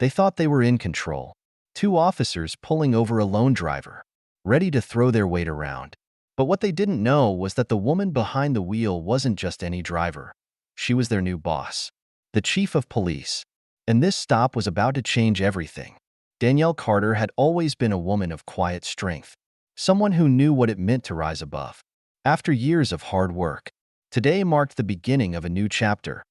They thought they were in control. Two officers pulling over a lone driver, ready to throw their weight around. But what they didn't know was that the woman behind the wheel wasn't just any driver. She was their new boss, the chief of police. And this stop was about to change everything. Danielle Carter had always been a woman of quiet strength, someone who knew what it meant to rise above. After years of hard work, today marked the beginning of a new chapter.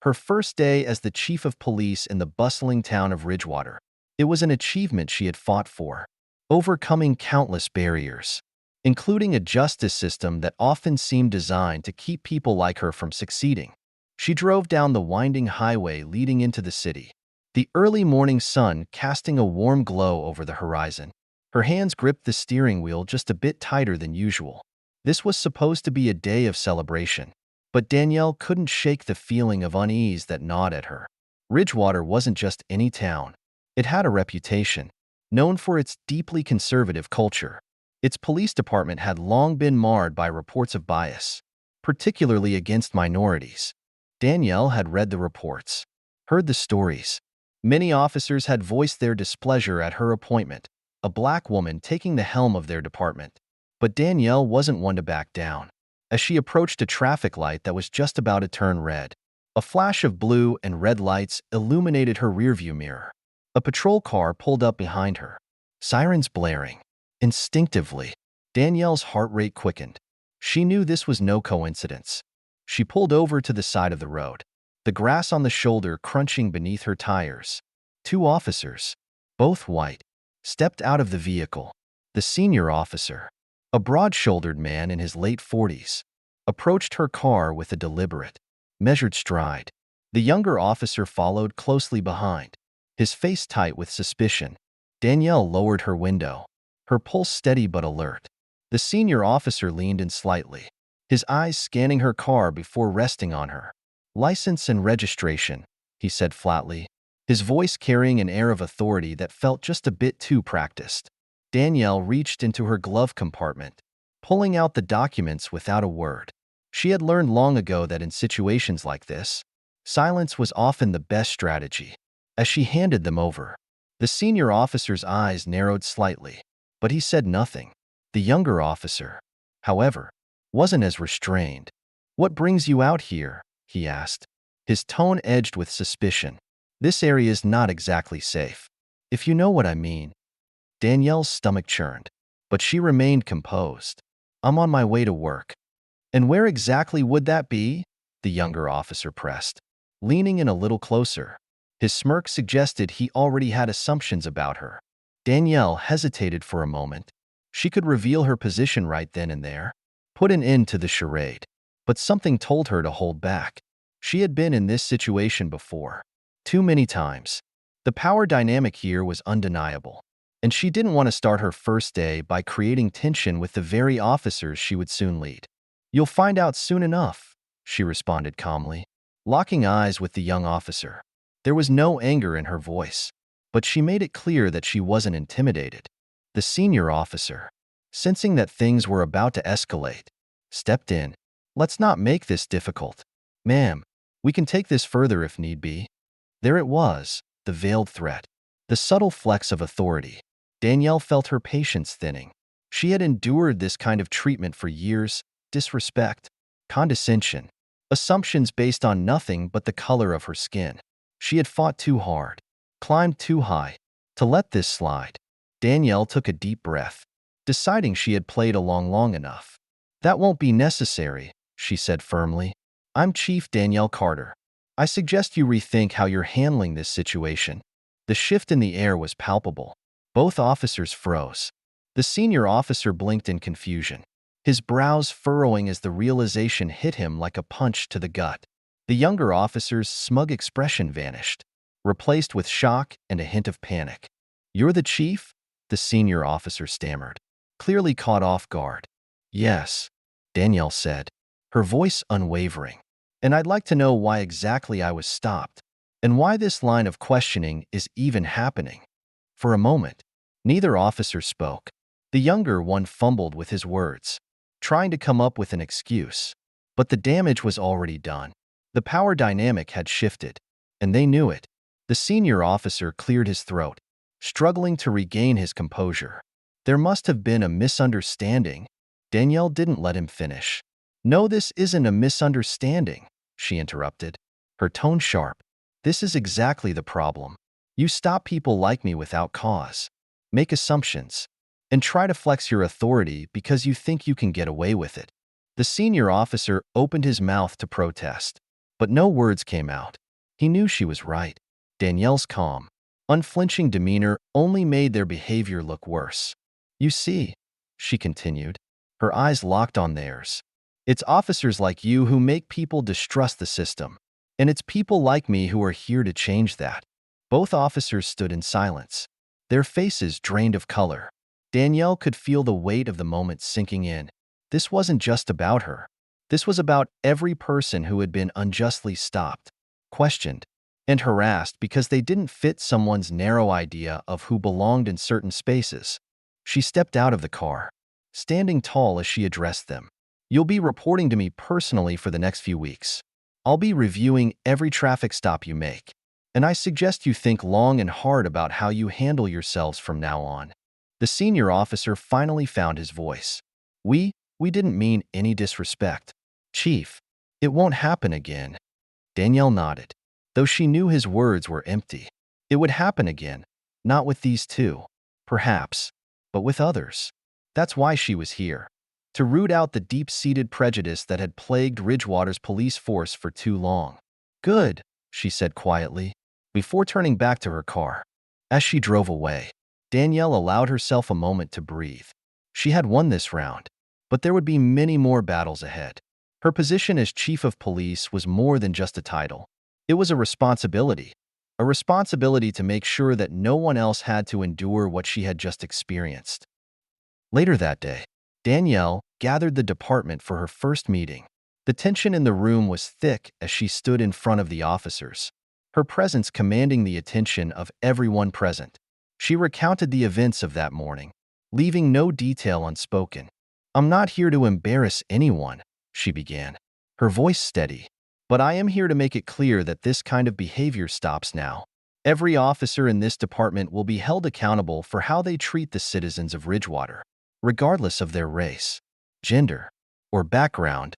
Her first day as the chief of police in the bustling town of Ridgewater. It was an achievement she had fought for, overcoming countless barriers, including a justice system that often seemed designed to keep people like her from succeeding. She drove down the winding highway leading into the city, the early morning sun casting a warm glow over the horizon. Her hands gripped the steering wheel just a bit tighter than usual. This was supposed to be a day of celebration, but Danielle couldn't shake the feeling of unease that gnawed at her. Ridgewater wasn't just any town. It had a reputation, known for its deeply conservative culture. Its police department had long been marred by reports of bias, particularly against minorities. Danielle had read the reports, heard the stories. Many officers had voiced their displeasure at her appointment, a black woman taking the helm of their department. But Danielle wasn't one to back down. As she approached a traffic light that was just about to turn red, a flash of blue and red lights illuminated her rearview mirror. A patrol car pulled up behind her, sirens blaring. Instinctively, Danielle's heart rate quickened. She knew this was no coincidence. She pulled over to the side of the road, the grass on the shoulder crunching beneath her tires. Two officers, both white, stepped out of the vehicle. The senior officer, a broad-shouldered man in his late 40s, approached her car with a deliberate, measured stride. The younger officer followed closely behind, his face tight with suspicion. Danielle lowered her window, her pulse steady but alert. The senior officer leaned in slightly, his eyes scanning her car before resting on her. "License and registration," he said flatly, his voice carrying an air of authority that felt just a bit too practiced. Danielle reached into her glove compartment, pulling out the documents without a word. She had learned long ago that in situations like this, silence was often the best strategy. As she handed them over, the senior officer's eyes narrowed slightly, but he said nothing. The younger officer, however, wasn't as restrained. "What brings you out here?" he asked, his tone edged with suspicion. "This area is not exactly safe, if you know what I mean." Danielle's stomach churned, but she remained composed. "I'm on my way to work." "And where exactly would that be?" the younger officer pressed, leaning in a little closer. His smirk suggested he already had assumptions about her. Danielle hesitated for a moment. She could reveal her position right then and there, put an end to the charade. But something told her to hold back. She had been in this situation before, too many times. The power dynamic here was undeniable, and she didn't want to start her first day by creating tension with the very officers she would soon lead. "You'll find out soon enough," she responded calmly, locking eyes with the young officer. There was no anger in her voice, but she made it clear that she wasn't intimidated. The senior officer, sensing that things were about to escalate, stepped in. "Let's not make this difficult. Ma'am, we can take this further if need be." There it was, the veiled threat, the subtle flex of authority. Danielle felt her patience thinning. She had endured this kind of treatment for years: disrespect, condescension, assumptions based on nothing but the color of her skin. She had fought too hard, climbed too high, to let this slide. Danielle took a deep breath, deciding she had played along long enough. "That won't be necessary," she said firmly. "I'm Chief Danielle Carter. I suggest you rethink how you're handling this situation." The shift in the air was palpable. Both officers froze. The senior officer blinked in confusion, his brows furrowing as the realization hit him like a punch to the gut. The younger officer's smug expression vanished, replaced with shock and a hint of panic. "You're the chief?" the senior officer stammered, clearly caught off guard. "Yes," Danielle said, her voice unwavering. "And I'd like to know why exactly I was stopped, and why this line of questioning is even happening." For a moment, neither officer spoke. The younger one fumbled with his words, trying to come up with an excuse. But the damage was already done. The power dynamic had shifted, and they knew it. The senior officer cleared his throat, struggling to regain his composure. There must have been a misunderstanding. Danielle didn't let him finish. No, this isn't a misunderstanding, she interrupted, her tone sharp. This is exactly the problem. You stop people like me without cause, make assumptions, and try to flex your authority because you think you can get away with it. The senior officer opened his mouth to protest, but no words came out. He knew she was right. Danielle's calm, unflinching demeanor only made their behavior look worse. You see, she continued, her eyes locked on theirs. It's officers like you who make people distrust the system, and it's people like me who are here to change that. Both officers stood in silence, their faces drained of color. Danielle could feel the weight of the moment sinking in. This wasn't just about her. This was about every person who had been unjustly stopped, questioned, and harassed because they didn't fit someone's narrow idea of who belonged in certain spaces. She stepped out of the car, standing tall as she addressed them. You'll be reporting to me personally for the next few weeks. I'll be reviewing every traffic stop you make, and I suggest you think long and hard about how you handle yourselves from now on. The senior officer finally found his voice. We didn't mean any disrespect. Chief, it won't happen again. Danielle nodded, though she knew his words were empty. It would happen again, not with these two, perhaps, but with others. That's why she was here, to root out the deep-seated prejudice that had plagued Ridgewater's police force for too long. Good, she said quietly, before turning back to her car. As she drove away, Danielle allowed herself a moment to breathe. She had won this round, but there would be many more battles ahead. Her position as chief of police was more than just a title. It was a responsibility to make sure that no one else had to endure what she had just experienced. Later that day, Danielle gathered the department for her first meeting. The tension in the room was thick as she stood in front of the officers, her presence commanding the attention of everyone present. She recounted the events of that morning, leaving no detail unspoken. I'm not here to embarrass anyone, she began, her voice steady. But I am here to make it clear that this kind of behavior stops now. Every officer in this department will be held accountable for how they treat the citizens of Ridgewater, regardless of their race, gender, or background.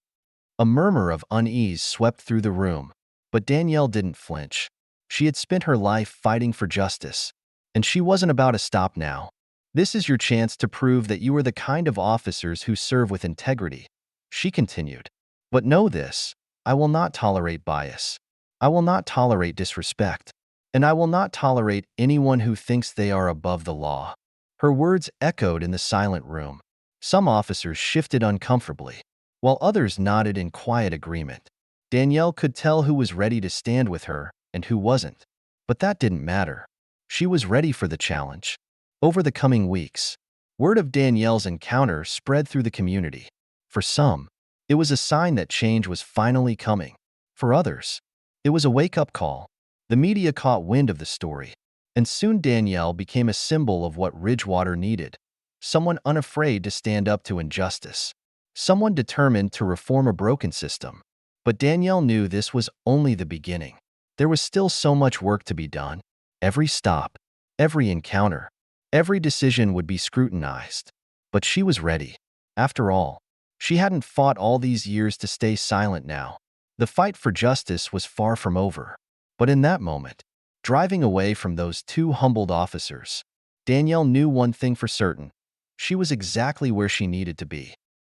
A murmur of unease swept through the room, but Danielle didn't flinch. She had spent her life fighting for justice, and she wasn't about to stop now. This is your chance to prove that you are the kind of officers who serve with integrity, she continued. But know this, I will not tolerate bias. I will not tolerate disrespect. And I will not tolerate anyone who thinks they are above the law. Her words echoed in the silent room. Some officers shifted uncomfortably, while others nodded in quiet agreement. Danielle could tell who was ready to stand with her and who wasn't. But that didn't matter. She was ready for the challenge. Over the coming weeks, word of Danielle's encounter spread through the community. For some, it was a sign that change was finally coming. For others, it was a wake-up call. The media caught wind of the story, and soon Danielle became a symbol of what Ridgewater needed. Someone unafraid to stand up to injustice. Someone determined to reform a broken system. But Danielle knew this was only the beginning. There was still so much work to be done. Every stop, every encounter, every decision would be scrutinized. But she was ready. After all, she hadn't fought all these years to stay silent now. The fight for justice was far from over. But in that moment, driving away from those two humbled officers, Danielle knew one thing for certain. She was exactly where she needed to be.